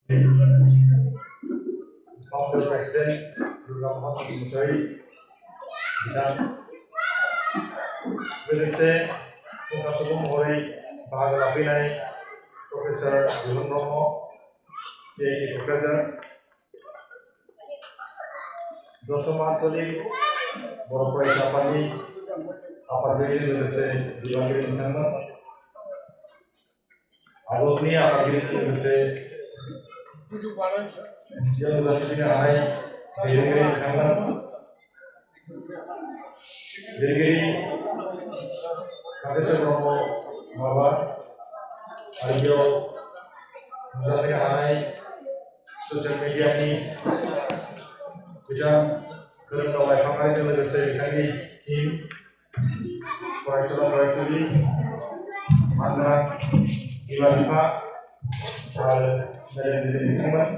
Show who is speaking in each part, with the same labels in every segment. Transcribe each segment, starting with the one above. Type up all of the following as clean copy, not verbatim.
Speaker 1: Wakil Presiden Juga Muhammad Sumutari dan लोगोसे उनका सुबुं महरै बाहागो लाफैनाय प्रफेसर जुबुल ब्रह्म CIT क'क्राझार दतमा आनसलिक बर' फरायसा आफादनि आफादगिरिजों लोगोसे बिबानगिरि बिथांमोन आबोदनि आफादगिरिजों लोगोसे बेयाव नुजाथिनो हानाय दैदेनगिरि बिथांमोन दैदेनगिरि प्रफेसर ब्रह्म माबा आरो बेयाव नुजाथिनो हानाय ससियेल मिडियानि बिथां गोरों लाइफांनायजों लोगोसे बिथांनि टीम फरायसुला फरायसुलि मानग्रा बिमा बिफा आरो मेलेमजिबि बिथांमोन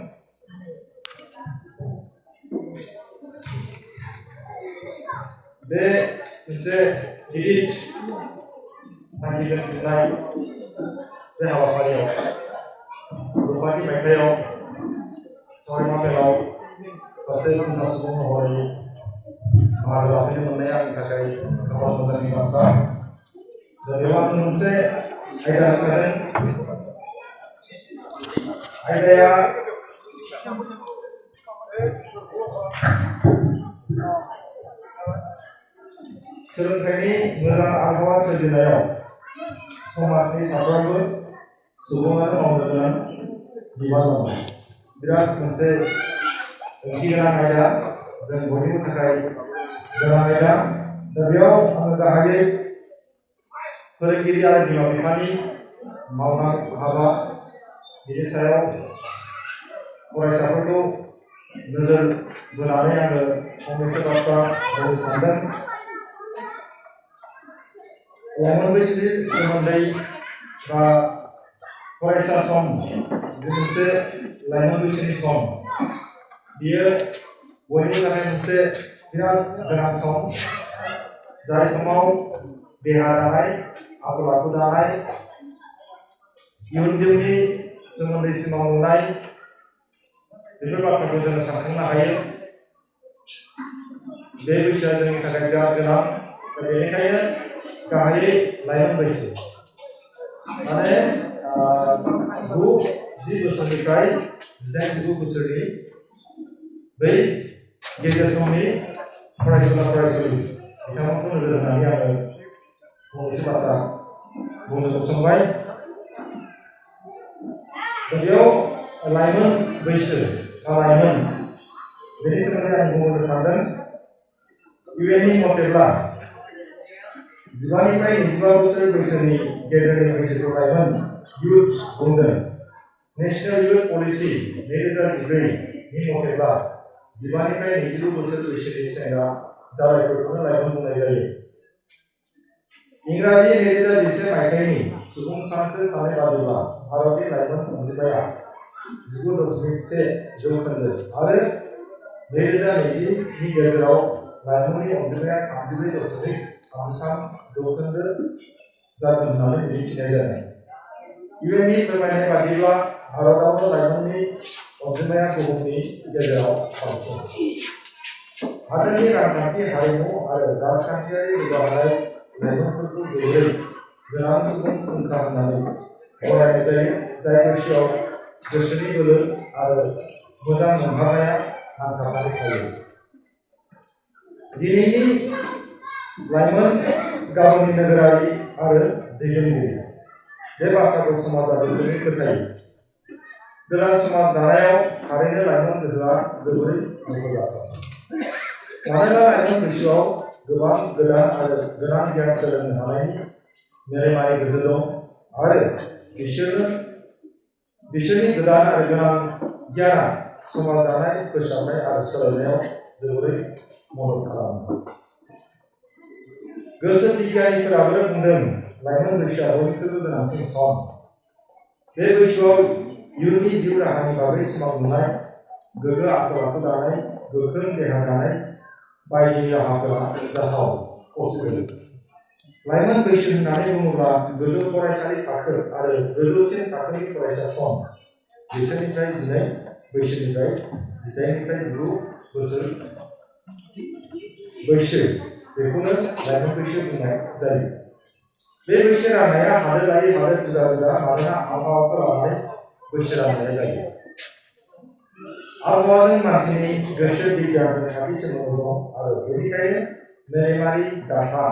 Speaker 1: बे मोनसे गिदिर थांखिजों खुंनाय बे हाबाफारियाव 2000 मायथाइयाव 6 आपेलाव सासे उन्दा सुबुं महरै बाहागो लाफैनो मोननाया आंनि थाखाय गोबां मोजांनि बाथ्रा बेयाव आं मोनसे आयदा होखादों आयदाया सोलोंथाइनि मोजां आबहावा सोरजिनायाव समाजनि साफ्रोमबो सुबुङानो मावनो गोनां बिबान दं बिराद मोनसे ओंथिगोनां आयदा जों बयनिबो थाखाय गोनां आयदा दा बेयाव आङो गाहायै फोरोंगिरि आरो बिमा बिफानि मावनां हाबा बिनि सायाव फरायसाफोरखौ नोजोर बोनानै आङो फंनैसो बाथ्रा बुंनो सानदों लाइमोन बैसोनि सोमोन्दै बा फरायसा सम जि मोनसे लाइमोन बैसोनि सम बियो बयनिबो थाखाय मोनसे बिराद गोनां सम जाय समाव देहा दानाय आखल आखु दानाय इयुन जिउनि सोमोन्दै सिमां नुनाय बेफोर बाथ्राखौ जोङो सानखांनो हायो बे बैसोआ जोंनि थाखाय बिराद गोनां बेनिखायनो गाहायै लाइमोन बैसो माने 9-10 बोसोरनिफ्राय 18-19 बोसोरनि बै गेजेर समनि फरायसुला फरायसुलि बिथांमोनखौ नोजोर होनानै आङो फंनैसो बाथ्रा बुंनो गसंबाय बेयाव लाइमोन बैसो बा लाइमोन बेनि सोमोन्दै आं बुंनो सानदों इउएननि मथेब्ला 15निफ्राय 25 बोसोर बैसोनि गेजेरनि बैसोखौ लाइमोन युथ बुंदों नेशनेल युथ पलिसि 2014 नि मथेब्ला 15निफ्राय 25 बोसोर बैसोनि सेंग्रा जालायफोरखौनो लाइमोन बुंनाय जायो इंराजि 2011 मायथाइनि सुबुं सानखो साननाय बादिब्ला भारतनि लाइमोन अनजिमाया 19.1 जौखोन्दो आरो 2020 नि गेजेराव लाइमोननि अनजिमाया 34.3 जौखोन्दो जागोन होननानै मिजिंथिनाय जादों इउएननि फोरमायनाय बादिब्ला भारतावनो लाइमोननि अनजिमाया बुहुमनि गेजेराव बांसिन हादोरनि रांखान्थि हारिमु आरो राजखान्थियारि जौगानाय लाइमोनफोरखौ जोबोरै गोनां सुबुं फुंखा होननानै गनायनाय जायो जाय बैसोआव गोसोनि बोलो आरो मोजां मोनहानाया नांथाबनानै थायो दिनैनि लाइमोन गाबोननि नोगोरारि आरो दैदेनगिरि बे बाथ्राखौ समाजा गोख्रोङै फोथायो गोदान समाज दानायाव थारैनो लाइमोन गोहोआ जोबोरै मख'जाथाव मानोना लाइमोन बैसोआव गोबां गोदान आरो गोनां गियान सोलोंनो हानायनि मेलेमारि गोहो दं आरो बिसोरनि गोदान आरो गोनां गियाना समाज दानाय फोसाबनाय आरो सोलायनायाव जोबोरै मदद खालामो गोसो बिगियानिफोराबो बुंदों लाइमोन बैसोआ बयनिख्रुइबो गोनांसिन सम बे बैसोआव इयुननि जिउ राहानि बागै सिमां नुनाय गोग्गो आखल आखु दानाय गोख्रों देहा दानाय बायदि राहाफोरा जाथाव पसिबल लाइमोन बैसो होननानै बुङोब्ला गोजौ फरायसालि थाखो आरो गोजौसिन थाखोनि फरायसा सम बिसोरनिफ्राय 12 बैसोनिफ्राय 18निफ्राय 19 बोसोर बैसो बेखौनो लाइमोन बैसो बुंनाय जायो। बे बैसो राननाया हादोर लायै हादोर जुदा जुदा मानोना आबहावाखौ लानानै बैसो राननाय जायो। आबहावाजों मानसिनि गोसो बिगियानजों खाथि सोमोन्दो दं आरो बेनिखायनो मेलेमारि दाथाय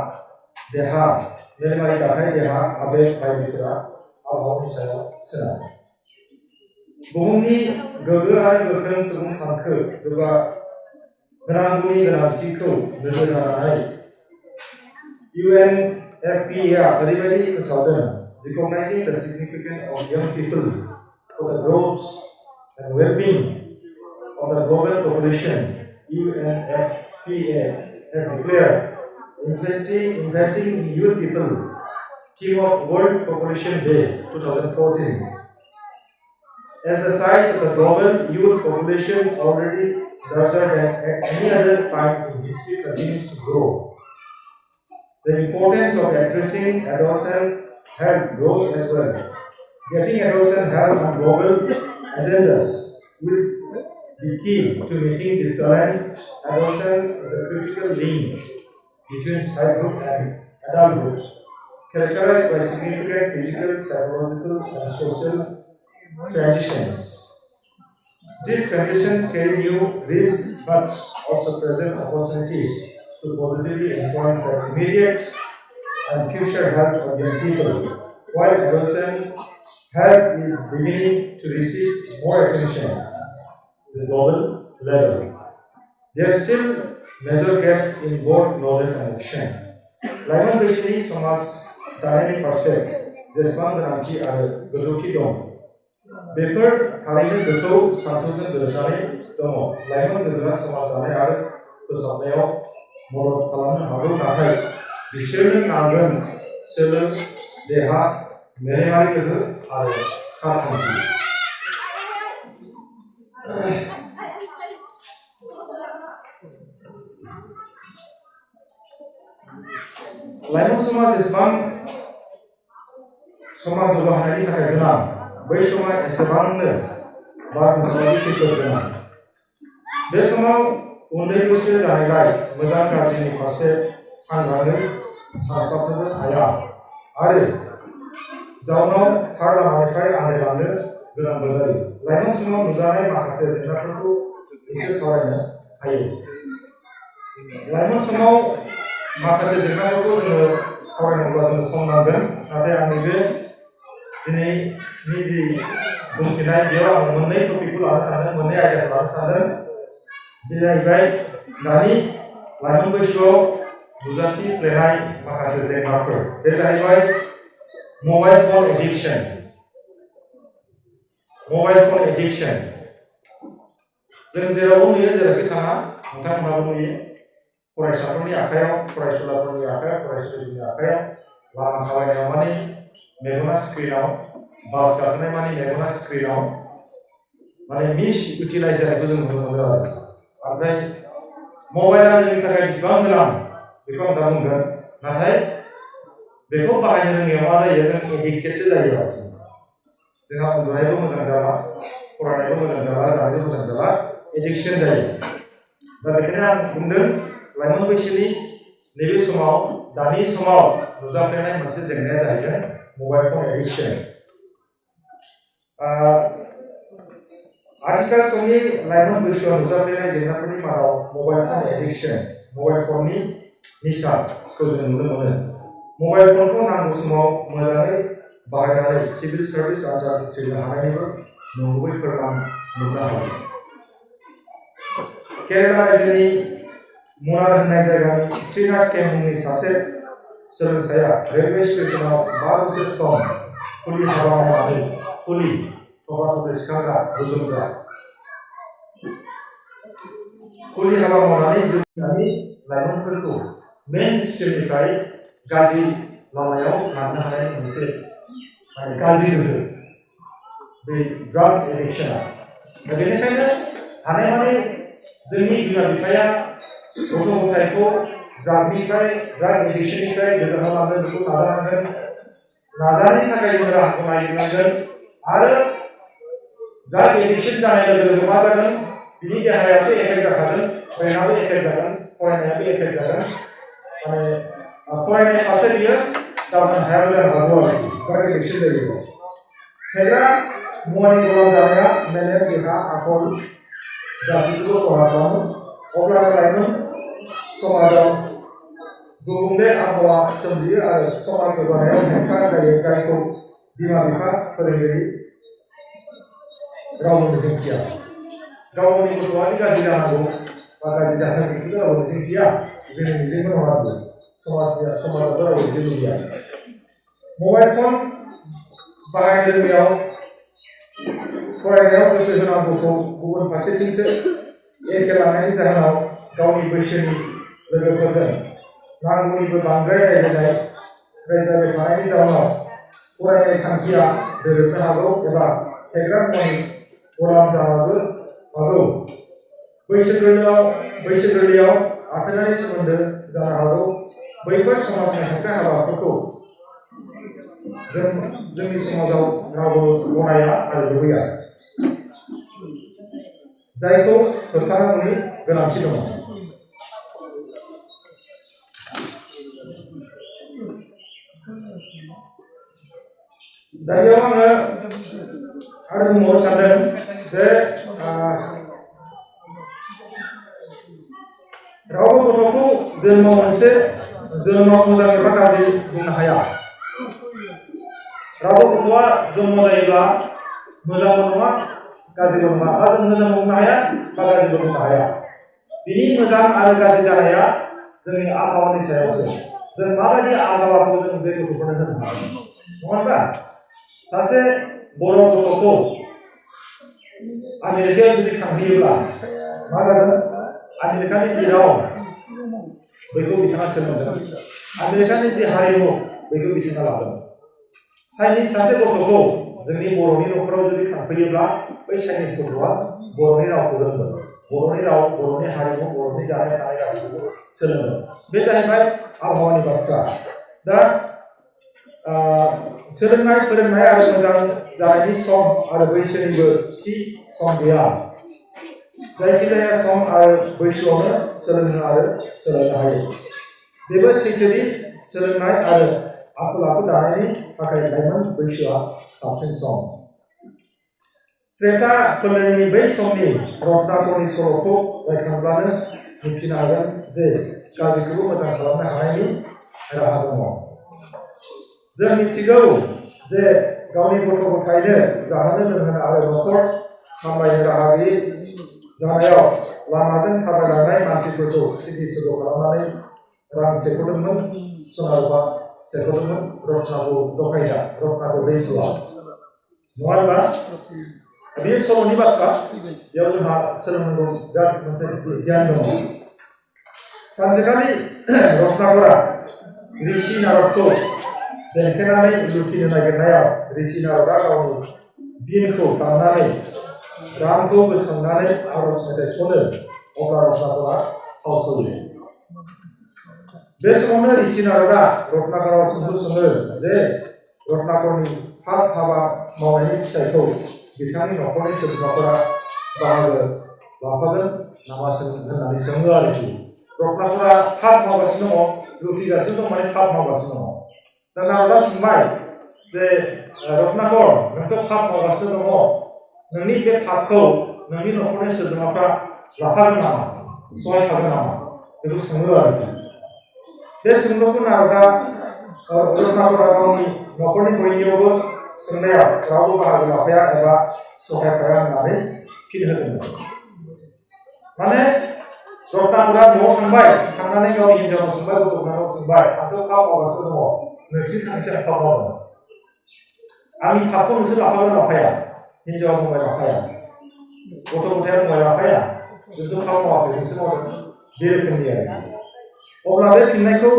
Speaker 1: देहा आबेग बायदिफोरा आबहावानि सायाव सोनारो। बुहुमनि गोग्गो आरो गोख्रों सुबुं सानखो जौगाहोनांगौनि गोनांथिखौ नोजोर होनानै UNFPA ओरैबायदि फोसावदों recognizing the significance of young people for the growth and well-being of the global population. UNFPA has declared investing in youth people theme of World Population Day 2014. As the size of the global youth population already larger than at any other time in history continues to grow, the importance of addressing adolescent health grows as well. Getting adolescent health on global agendas will be key to meeting this challenge. Adolescence is a critical link between childhood and adulthood, characterized by significant physical, psychological, and social transitions. These conditions carry new risks but also present opportunities to positively influence the immediate and future health of young people. While adolescents' health is beginning to receive more attention at the global level, there are still major gaps in both knowledge and action. लाइमोन बैसोनि समाज दानायनि फारसे जेसेबां गोनांथि आरो गोथौथि दं, बेफोर थारैनो गोथौ सानथौजों गोरोबनानै दङ। लाइमोन गोग्गा समाज दानाय आरो फोसाबनायाव मदद खालामनो हागौ, नाथाय बिसोरनो नांगोन सोलो, देहा, मेलेमारि गोहो आरो खारथांखि। लाइमोन समाज जेसेबां समाज जौगाहोनायनि थाखाय गोनां, बै समा एसेबांनो बारहुंखानि खैफोद गोनां। बे समाव उन्दै बैसो जानायलाय मोजां गाज्रिनि फारसे सांग्राङै सानस्लाबनोबो हाया आरो जाउनाव थार लामानिफ्राय आन्दायलांनो गोनांबो जायो। लाइमोन समाव नुजानाय माखासे जेंनाफोरखौ एसे सावरायनो हायो। लाइमोन समाव माखासे जेंनाफोरखौ जोङो सावरायनोब्ला जों सम नांगोन, नाथाय आंनि बे दिनैनि जि बुंथिनाय बेयाव आं मोननै टपिकखौ लानो सानदों, मोननै आयदाखौ लानो सानदों। बे जाहैबाय दानि लाइमोन बैसोआव नुजाथिफ्लेनाय माखासे जेंनाफोर। बे जाहैबाय मबाइल फन एडिक्शन। जों जेरावबो नुयो, जेरावखि थाङा नोंथांमोनाबो नुयो, फरायसाफोरनि आखायाव, फरायसुलाफोरनि आखायाव, फरायसुलिफोरनि आखायाव लामा थाबायनायाव माने मेगना स्क्रिनाव, बास गाखोनाय माने मेगना स्क्रिनाव, माने मिस इउटिलाइज जानायखौ जों नुनो मोनो आरो। ओमफ्राय मबाइला जोंनि थाखाय बेसेबां गोनां बेखौ आं दा बुंगोन, नाथाय बेखौ बाहायनो रोङैयाव मा जायो, जों एडिक्टेडसो जायो आरो। जोंहा उन्दुनायबो मोजां जाला, फरायनायबो मोजां जाला, जानायबो मोजां जाला, एडिक्शन जायो। दा बेखायनो आं बुंदों लाइमोन बैसोनि नैबे समाव, दानि समाव नुजाफ्लेनाय मोनसे जेंनाया जाहैदों मबाइल फन एडिक्शन। आथिखाल समनि लाइमोन बैसोआव नुजाफ्लेनाय जेंनाफोरनि मादाव मबाइल फन एडिक्शन, मबाइल फननि निसाखौ जों नुनो मोनो। मबाइल फनखौ नांगौ समाव मोजाङै बाहायनानै सिभिल सार्भिस आनजाद उथ्रिनो हानायनिबो नंगुबै फोरमान मोननो हायो। केरेला रायजोनि मुनार होननाय जायगानि श्रीनाथ के मुंनि सासे सोलोंसाया रेलवे स्टेशनाव 5 बोसोर सम कुलि हाबा मावनानै थफ्ला सिखाग्रा, रुजुनग्रा कुलि हाबा मावनानै जोंनि लाइमोनफोरखौ मेन स्ट्रिमनिफ्राय गाज्रि लामायाव लांनो हानाय मोनसे गाज्रि गोहो, बे ड्राग्स एडिक्शना। बेनिखायनो हानायमानि जोंनि बिमा बिफाया गथ' गथायखौ ड्राग एडिक्शननिफ्राय गोजानाव लांनो बेखौ नाजानांगोन। नाजानायनि थाखाय जों राहाखौ नागिरनांगोन आरो ड्राग एडिक्शन जानाय लोगो लोगो मा जागोन बिनि देहायाबो एफेक्ट जाखागोन ब्रेनाबो एफेक्ट जागोन फरायनायाबो एफेक्ट जागोन माने फरायनाय फारसे बियो दावगानो हायाबो जानो हागौ आरो ड्राग एडिक्शन जायोब्ला फेग्रा मुवानि गलाम जानाया मेलेम देहा आखल गासैखौबो खहा खालामो अब्लानो लाइमोन समाजाव गुबुंले आबहावा सोमजियो आरो समाज जौगानायाव हेंथा जायो जायखौ बिमा बिफा फोरोंगिरि रावबो मिजिंथिया गावनि गथ'आनो गाज्रि जानांगौ बा गाज्रि जाथों बेखौथ' रावबो मिजिंथिया जोंनि मिजिंबो नङाबो समाजाबो रावबो बिदि लुबैया मबाइल फन बाहायनो रोङैयाव फरायनायाव गोसो होनांगौखौ गुबुन फारसेथिंसो एखे लानायनि जाहोनाव गावनि बैसोनि लोगोफोरजों नांगौनिबो बांद्राय रायज्लायबाय थानायनि जाहोनाव फरायनाय थांखिया दोरोदनो हागौ एबा फेग्रा मुवानि गलाम जानोबो हागौ बैसो गोरलैयाव आथोनारि सोमोन्दो जानो हागौ बैफोर समाजनि हेंथा हाबाफोरखौ जोंनि समाजाव रावबो गनाया आरो लुबैया जायखौ होबथानांगौनि गोनांथि दङ दा बेयाव आङो आरो बुंबावनो सानदों जे रावबो गथ'खौ जोनोमाव मोजां एबा गाज्रि बुंनो हाया रावबो गथ'आ जन्म जायोब्ला मोजांबो नङा गाज्रिबो नङा बा जों मोजां बुंनो हाया बा गाज्रिबो बुंनो हाया बिनि मोजां आरो गाज्रि जानाया जोंनि आबहावानि सायावसो जों माबायदि आबहावाखौ जों बे गथ'फोरनो होनो हागोन नङा होनबा सासे बर' गथ'खौ आमेरिकायाव जुदि थांहोयोब्ला मा जागोन आमेरिकानि जि राव बेखौ बिथाङा सोलोंगोन आमेरिकानि जि हारिमु बेखौ बिथाङा लागोन चाइनिज सासे गथ'खौ जोंनि बर'नि न'खराव जुदि थांफैयोब्ला बै चाइनिज गथ'आ बर'नि रावखौ रोंगोन बर'नि राव बर'नि हारिमु बर'नि जानाय थानाय गासैखौबो सोलोंगोन बे जाहैबाय आबहावानि बाथ्रा दा सोलोंनाय फोरोंनाय आरो मोजां जानायनि सम आरो बैसोनिबो थि सम गैया जायखिजाया सम आरो बैसोआवनो सोलोंनो आरो सोलोंनो हायो बेबो सैथोनि सोलोंनाय आरो आखल आखु दानायनि थाखाय लाइमोन बैसोआ साबसिन सम त्रेता फोलेरनि बै समनि रत्नाकरनि सल'खौ रायखांब्लानो मिथिनो हागोन जे गाज्रिखौबो मोजां खालामनो हानायनि राहा दङ जों मिथिगौ जे गावनि गथ' गथायनो जाहोनो लोंहोनो आरो न'खर सामलायनो राहा गैयै जानायाव लामाजों थाबायलांनाय मानसिफोरखौ सिगि सिग' खालामनानै रां सेख'दोंमोन सना रुपा सेख'दोंमोन रत्नाखौ दैसुआ नङा होनबा बे सल'नि बाथ्रा बेयाव जोंहा सोलोंनांगौ बिराद मोनसे गियान दङ सानसेखालि रत्नाकरा ऋषि नारदखौ देंखोनानै लुथिनो नागिरनायाव ऋषि नारदआ गावनि बिनखौ दामनानै रामखौ गोसोखांनानै आरज मेथाइ खनो अब्ला रत्नाकरा फावसयो बे समावनो ऋषि नारदआ रत्नाकराव सोंलु सोङो जे रत्नाकरनि पाप हाबा मावनायनि फिथाइखौ बिथांनि न'खरनि सोद्रोमाफोरा बाहागो लाफागोन नामा होननानै सोङो आरोखि रत्नाकरा पाप मावगासिनो दङ लुथिगासिनो दं माने पाप मावगासिनो दङ दा नारदआ सोंबाय जे रत्नाकर नोंथ' पाप मावगासिनो दङ नोंनि बे पापखौ नोंनि न'खरनि सोद्रोमाफ्रा लाफागोन नामा सहायफागोन नामा बेखौ सोङो आरोखि बे सोंलुखौ नारदआ रत्नाकरा गावनि न'खरनि बयनियावबो सोंनायाव रावबो बाहागो लाफाया एबा सहायफाया होननानै फिन होदोंमोन माने रत्नाकरा न'आव थांनानै गावनि हिन्जावनाव सोंबाय गथ'फोरनाव सोंबाय आंथ' पाप मावगासिनो दङ नोंसोर थांसै आं पाप मावदों आंनि पापखौ नोंसोर लाफागोन लाफाया हिन्जावा बुंबाय लाफाया गथ' गथाया बुंबाय लाफाया जोंथ' पाप मावाखै नोंसोर मावदों बे रोखोमनि आरो अब्ला बे फिननायखौ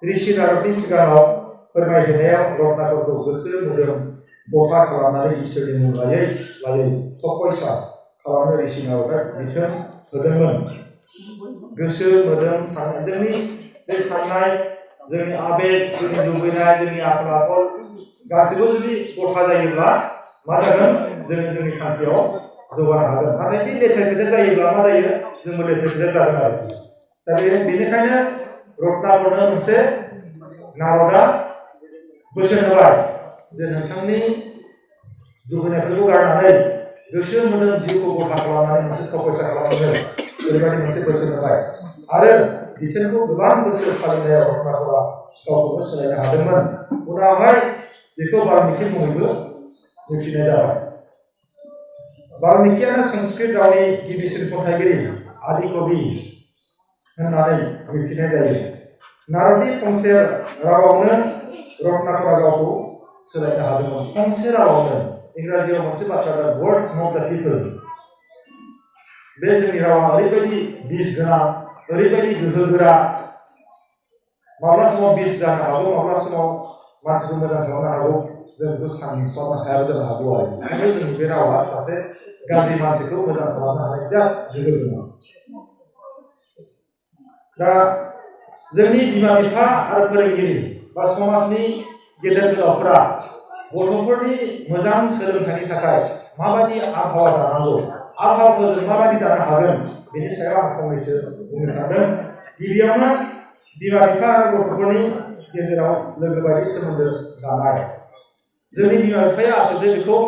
Speaker 1: ऋषि नारदनि सिगाङाव फोरमायहैनायाव रत्नाकरखौ गोसो मोदोम गथा खालामनानै इसोरनि मुं लायै थपयसा खालामनो ऋषि नारदआ बिथोन होदोंमोन गोसो मोदोम जोंनि बे साननाय जोंनि आबेग जोंनि लुबैनाय जोंनि आखल आखल गासैबो जुदि गथा जायोब्ला मा जागोन जोंनि थांखियाव जौगानो हागोन नाथाय बे लेथेर फेथेर जायोब्ला मा जायो जोंबो लेथेर फेथेर जागोन आरोखि दा बेनिखायनो रत्नाकरनो मोनसे नारदआ बोसोन होबाय जे नोंथांनि लुबैनायफोरखौ गारनानै गोसो मोदोम जिउखौ गथा खालामनानै मोनसे तपस्या खालामनो ओरैबायदि मोनसे बोसोन होबाय आरो बिथोनखौ गोबां बोसोर फालिनायाव रत्नाकरा गावखौनो सोलायनो हादोंमोन उनावहाय बेखौ बाल्मिकि मुङैबो मिथिनाय जाबाय बाल्मिकियानो संस्कृत रावनि गिबिसिन खन्थाइगिरि आदि कवि होननानै मिथिनाय जायो नारदनि फंसे रावावनो रत्नाकरा गावखौ सोलायनो हादोंमोन फंसे रावावनो इंराजियाव मोनसे बाथ्रा दं वर्ड्स नट द पिपल बे जोंनि रावा ओरैबायदि बिस गोनां ओरैबायदि गोहो गोरा माब्ला समाव बिस जानो हागौ माब्ला समाव मानसिखौ मोजां खालामनो हागौ जों बेखौ सानस्लाबनो हायाबो जानो हागौ आरो ओंखायनो जोंनि बे रावा सासे गाज्रि मानसिखौ मोजां खालामनो हानाय बिराद गोहो गोनां दा जोंनि बिमा बिफा आरो फोरोंगिरि बा समाजनि गेदेर गोलावफोरा गथ'फोरनि मोजां सोलोंथाइनि थाखाय माबायदि आबहावा दानांगौ आबहावाखौ जों माबायदि दानो हागोन बेनि सायाव आं फंनैसो बुंनो सानदों गिबियावनो बिमा बिफा आरो गथ'फोरनि गेजेराव लोगो बायदि सोमोन्दो दानाय जोंनि बिमा बिफाया आसलथे बेखौ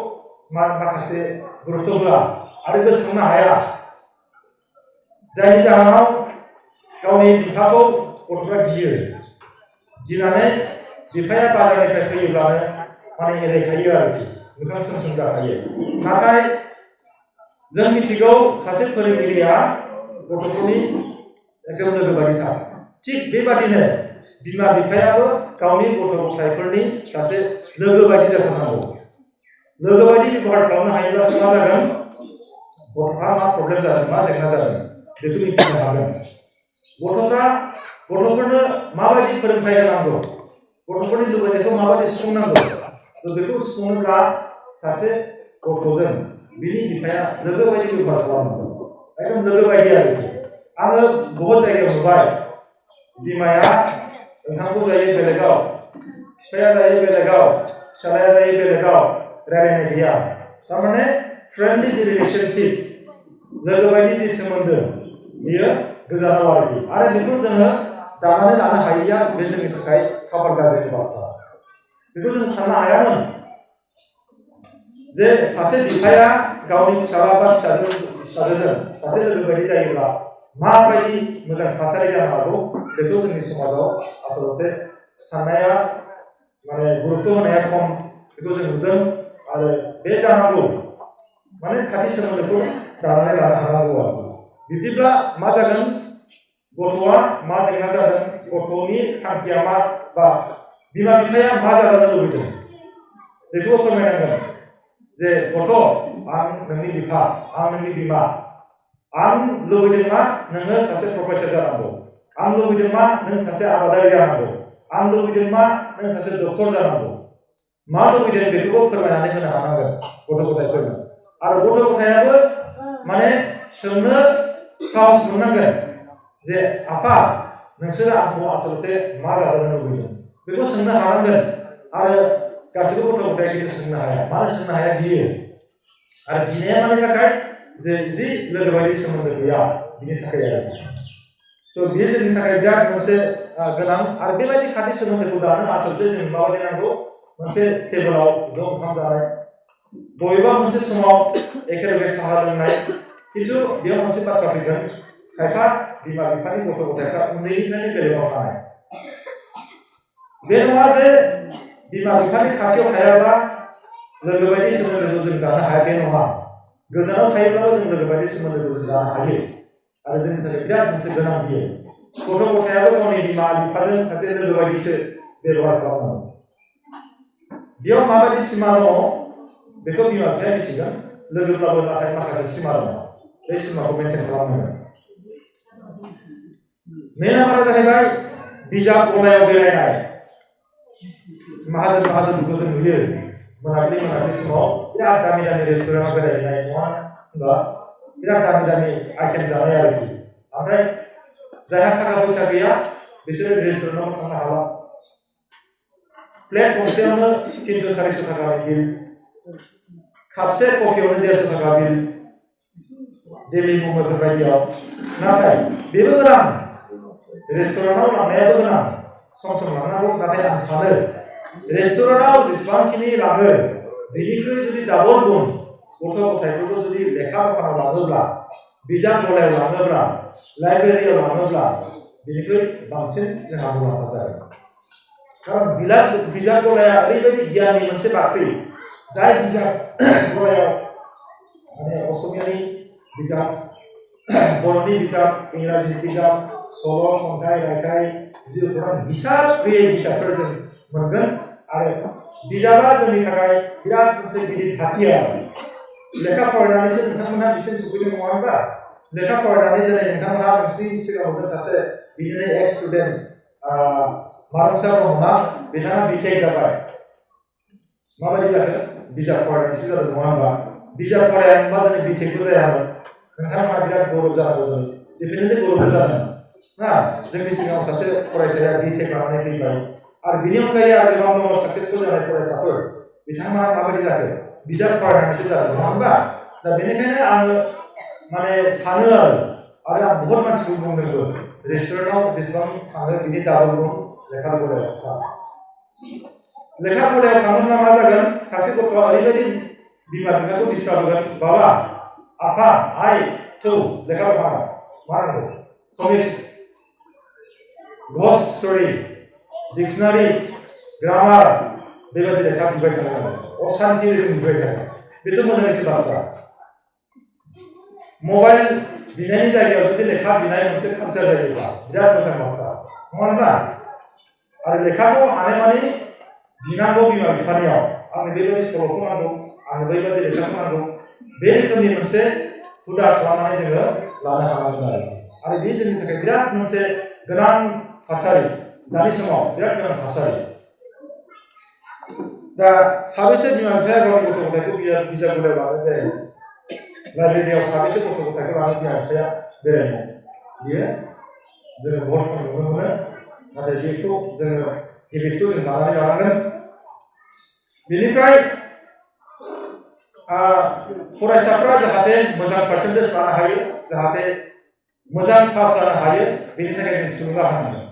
Speaker 1: माखासे गुरुत्व होआ आरो गोसोखांनो हाया जायनि जाहोनाव गावनि बिफाखौ गथ'फ्रा गिनानै बिफाया बाजारनिफ्राय फैयोब्लानो माने एरायखायो आरोखि मोखां सोम जाखायो नाथाय जों मिथिगौ सासे फोरोंगिरिया गथ'फोरनि एकदम लोगो बायदिथार थिग बेबादिनो बिमा बिफायाबो गावनि गथ' गथायफोरनि सासे लोगो बायदि जाथारनांगौ लोगो बायदि बेबहार खालामनो हायोब्लासो मा जागोन गथ'फ्रा मा प्रब्लेम जादों मा जेंना जादों बेखौ मिथिनो हागोन गथ'फोरनो माबायदि फोरोंथाय होनांगौ गथ'फोरनि लुबैनायखौ माबायदि सुफुंनांगौ बेखौ सुफुंनोब्ला सासे गथ'जों बिनि बिफाया लोगो बायदि बेबहार खालामनांगौ एकदम लोगो बायदि आरोखि आङो बहुत जायगायाव नुबाय बिमाया ओंखामखौ जायो बेलेगाव बिफाया जायो बेलेगाव फिसालाया जायो बेलेगाव रायलायनाय गैया थारमाने फ्रेन्डलि जि रिलेशनशिप लोगो बायदि जि सोमोन्दो बियो गोजानाव आरोखि आरो बेखौ जोङो दानानै लानो हायैया बे जोंनि थाखाय खाफाल गाज्रिनि बाथ्रा बेखौ जों साननो हायामोन जे सासे बिफाया गावनि फिसाला बा फिसाजोजों सासे लोगो बायदि जायोब्ला माबायदि मोजां थासारि जानो हागौ बेखौ जोंनि समाजाव आसलते साननाया माने गुरुत्व होनाया खम बेखौ जों नुदों आरो बे जानांगौ माने खाथि सोमोन्दोखौ दानानै लानो हानांगौ आरो बिदिब्ला मा जागोन गथ'आ मा जेंना जादों गथ'नि थांखिया मा बा बिमा बिफाया मा जाजानो लुबैदों बेखौ फोरमायनांगोन जे गथ' आं नोंनि बिफा आं नोंनि बिमा आं लुबैदों मा नोङो सासे प्रफेसर जानांगौ आं लुबैदों मा नों सासे आबादारि जानांगौ आं लुबैदों मा नों सासे डक्टर जानांगौ मा लुबैदों बेखौ फोरमायनानै होनो हानांगोन गथ' गथायफोरनो आरो गथ' गथायाबो माने सोंनो साहस मोननांगोन जे आफा नोंसोरो आंखौ आसलते मा जाजानो लुबैदों बेखौ सोंनो हानांगोन आरो गासिबो गथ' गथाया खिन्थु सोंनो हाया मानो सोंनो हाया गियो आरो गिनाया मानि थाखाय जे जि लोगो बायदि सोमोन्दो गैया बिनि थाखाय आरो थ' बेयो जोंनि थाखाय बिराद मोनसे गोनां आरो बेबायदि खाथि सोमोन्दोखौ दानो आसलते जों माबायदि नांगौ मोनसे टेबोलाव ज' ओंखाम जानाय बबेबा मोनसे समाव एखेबारे साहा लोंनाय खिन्थु बेयाव मोनसे बाथ्रा फैगोन खायफा बिमा बिफानि गथ' गथायफ्रा उन्दैनिफ्रायनो बेलेगाव थानाय बे नङा जे बिमा बिफानि खाथियाव थायाब्ला लोगो बायदि सोमोन्दोखौ जों दानो हाया बे नङा गोजानाव थायोब्लाबो जों लोगो बायदि सोमोन्दोखौ जों दानो हायो आरो जोंनि थाखाय बिराद मोनसे गोनां बियो गथ' गथायाबो गावनि बिमा बिफाजों सासे लोगो बायदिसो बेबहार खालामनांगौ बेयाव माबायदि सिमा दङ बेखौ बिमा बिफाया मिथिगोन लोगोब्लाबो नाथाय माखासे सिमा दङ बे सिमाखौ मेनटेन खालामनांगोन मेन नाम्बारा जाहैबाय बिजाब गलायाव बेरायनाय माहाजोनफोरखौ जों नुयो मोनाबिलि समाव बिराद दामि रेस्टुरेन्टआव बेरायहैनाय नङा होनबा बिराद दामि आइटेम जानाय आरोखि ओमफ्राय जायहा थाखा फैसा गैया बिसोरो रेस्टुरेन्टआव थांनो हाला प्लेट गंसेयावनो 300-400 थाखानि बिल खापसे कफियावनो 150 थाखा बिल दिल्ली मुम्बाइफोर बायदियाव नाथाय बेबो गोनां रेस्टुरेन्टआव लांनायाबो गोनां सम लांनांगौ नाथाय आं सानो रेस्टुरेन्टआव जेसेबांखिनि लाङो बेनिख्रुइ जुदि डाबल गुन गथ' गथायफोरखौ जुदि लेखा दखानाव लाङोब्ला बिजाब गलायाव लाङोब्ला लाइब्रेरियाव लाङोब्ला बेनिख्रुइ बांसिन जोंहा मुलाम्फा जागोन कारण बिजाब गलाया ओरैबायदि गियाननि मोनसे बाख्रि जाय बिजाब गलायाव माने असमियानि बिजाब बर'नि बिजाब इंराजि बिजाब सल' खन्थाइ रायथाइ जिउ खौरां हिसाब गैयै बिजाबफोर जों मोनगोन आरो बिजाबा जोंनि थाखाय बिराद मोनसे गिदिर हाथियार लेखा फरायनानैसो नोंथांमोना बिसिम सफैदों नङा होनबा लेखा फरायनानै दिनै नोंथांमोना नोंसिनि सिगाङावनो सासे बिदिनो एक्स स्टुडेन्ट मारुसा ब्रह्मआ बिथाङा बिटेक जाबाय माबायदि जाखो बिजाब फरायनायसो जादों नङा होनबा बिजाब फरायामोनबा दिनै बिटेकबो जायामोन नोंथांमोना बिराद गौरब जानांगौ बेफोरनो गौरब जादों ना जोंनि सिगाङाव सासे फरायसाया बिटेक लानानै फैबाय आरो बिनि अनगायै आरो गोबां दङ साक्सेसफुल जानाय फरायसाफोर बिथांमोना माबायदि जाखो बिजाब फरायनानैसो जादों नङा होनबा दा बेनिखायनो आङो माने सानो आरो आं बहुत मानसिखौ बुंदोंबो रेस्टुरेन्टआव जेसेबां थाङो बिनि डाबल गुन लेखा गलायाव थाङोब्ला मा जागोन सासे गथ'आ ओरैबायदि बिमा बिफाखौ डिस्टार्ब होगोन बाबा आफा आइ थौ लेखा फराय मा नांगौ कमिक्स घोस्ट स्टोरी डिक्शनारि ग्रामार बेबायदि लेखा बिबाय थानांगौ अशान्ति रोखोम बिबाय थानांगौ बेथ' मोजांसो बाथ्रा मबाइल बिनायनि जायगायाव जुदि लेखा बिनाय मोनसे कालचार जायोब्ला बिराद मोजां बाथ्रा नङा होनबा आरो लेखाखौ हानायमानि बिनांगौ बिमा बिफानियाव आंनो बेबायदि सल'खौ नांगौ आंनो बेबायदि लेखाखौ नांगौ बे रोखोमनि मोनसे हुदा खालामनानै जोङो लानो हानांगोन आरो बे जोंनि थाखाय बिराद मोनसे गोनां थासारि दानि समाव बिराद गोनां थासारि दा साबेसे बिमा बिफाया गावनि गथ' गथायखौ बिजाब गलायाव लानो जायो लाइब्रेरियाव साबेसे गथ' गथायखौ लानो बिमा बिफाया बेरायनो बियो जोङो बहुत खम नुनो मोनो नाथाय बेखौ जोङो हेबिटखौ जों लानानै लानांगोन बेनिफ्राय फरायसाफ्रा जाहाथे मोजां पार्सेन्टेज लानो हायो जाहाथे मोजां पास जानो हायो बेनि थाखाय जों थुलुंगा होनांगोन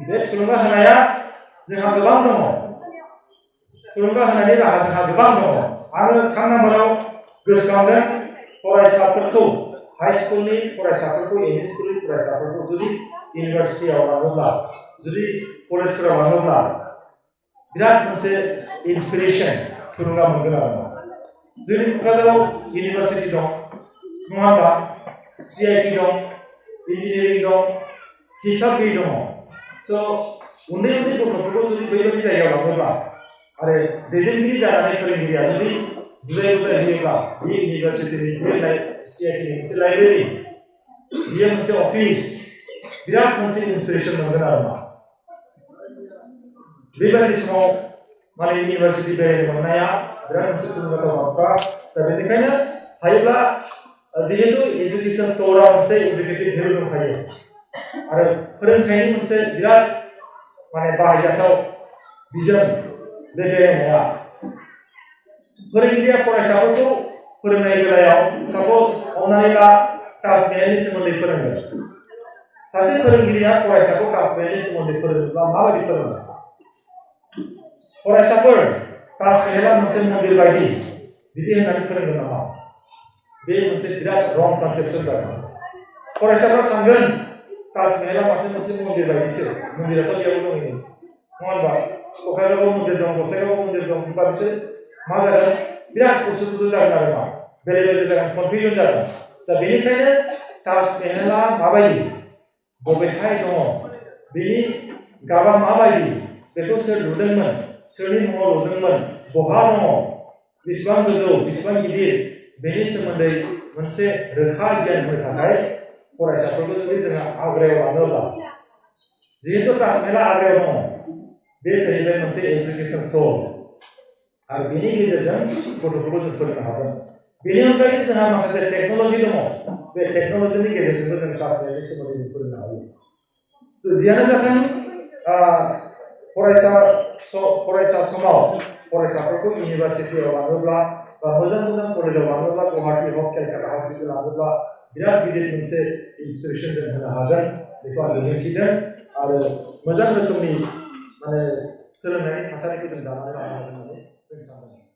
Speaker 1: बे थुलुंगा होनाया जोंहा गोबां दङ थुलुंगा होनायनि राहा जोंहा गोबां दङ आरो थाम नाम्बाराव गोसोखांदों फरायसाफोरखौ हाई स्कुलनि फरायसाफोरखौ एमइ स्कुलनि फरायसाफोरखौ जुदि इउनिभार्सिटियाव लाङोब्ला जुदि कलेजफोराव लाङोब्ला बिराद मोनसे इन्सपिरेसन थुलुंगा मोनगोन आरो जोंनि क'क्राझाराव इउनिभार्सिटि दं नङा होनबा CIT दं इन्जिनियारिं दं हिसाबै दङ स' उन्दै गथ'फोरखौ जुदि बैबायदि जायगायाव लाङोब्ला आरो दैदेनगिरि जानानै फोरोंगिरिया जुदि बुजायोब्ला बे इउनिभार्सिटिनि बे CITनि मोनसे लाइब्रेरि बेयो मोनसे अफिस बिराद मोनसे इन्सपिरेसन मोनगोन आरो मा बेबायदि समाव माने इउनिभार्सिटि बेरायनो मोननाया बिराद मोनसे थुलुंगाथाव बाथ्रा दा बेनिखायनो हायोब्ला जिहेतु एजुकेसन ट'रा मोनसे इडुकेटिभ भेलु दंखायो आरो फोरोंथायनि मोनसे बिराद माने बाहायजाथाव बिजों बे बेरायनाया फोरोंगिरिया फरायसाफोरखौ फोरोंनाय बेलायाव साप'ज हमनानै ला ताजमहलनि सोमोन्दै फोरोङो सासे फोरोंगिरिया फरायसाखौ ताजमहलनि सोमोन्दै फोरोङोब्ला माबायदि फोरोङो फरायसाफोर ताजमहला मोनसे मन्दिर बायदि बिदि होननानै फोरोंगोन नामा बे मोनसे बिराद रं कनसेप्सन जागोन फरायसाफ्रा सानगोन ताजमहला माथो मोनसे मन्दिर बायदिसो मन्दिराथ' बेयाव दङ नङा होनबा क'क्राझाराव मन्दिर दं गसाइगावआव मन्दिर दं होनबा बिसोर मा जागोन बिराद उसुखुथु जागोन आरो मा बेले बेजे जागोन कनफिउजन जागोन दा बेनिखायनो ताजमहला माबायदि बबेहाय दङ बेनि गाबा माबायदि बेखौ सोर लुदोंमोन सोरनि मुङाव लुदोंमोन बहा दङ बेसेबां गोजौ बेसेबां गिदिर बेनि सोमोन्दै मोनसे रोखा गियान होनो थाखाय फरायसाफोरखौ जुदि जोङो आग्रायाव लाङोब्ला जिहेतु ताजमहला आग्रायाव दङ बे जाहैबाय मोनसे एजुकेसन ट'र आरो बेनि गेजेरजों गथ'फोरखौ जों फोरोंनो हागोन बेनि अनगायै जोंहा माखासे टेक्न'लजि दङ बे टेक्न'लजिनि गेजेरजोंबो जों ताजमहलनि सोमोन्दै जों फोरोंनो हायो जियानो जाथों फरायसा समाव फरायसाफोरखौ इउनिभार्सिटियाव लाङोब्ला बा मोजां कलेजाव लाङोब्ला गुवाहाटी हक केलकाता हक बिदि लाङोब्ला बिराद गिदिर मोनसे इन्सपिरेसन जों होनो हागोन बेखौ आं मिजिंथिदों आरो मोजां रोखोमनि माने सोलोंनायनि थासारिखौ जों दानानै लानो हागोन होननानै जों सानदों।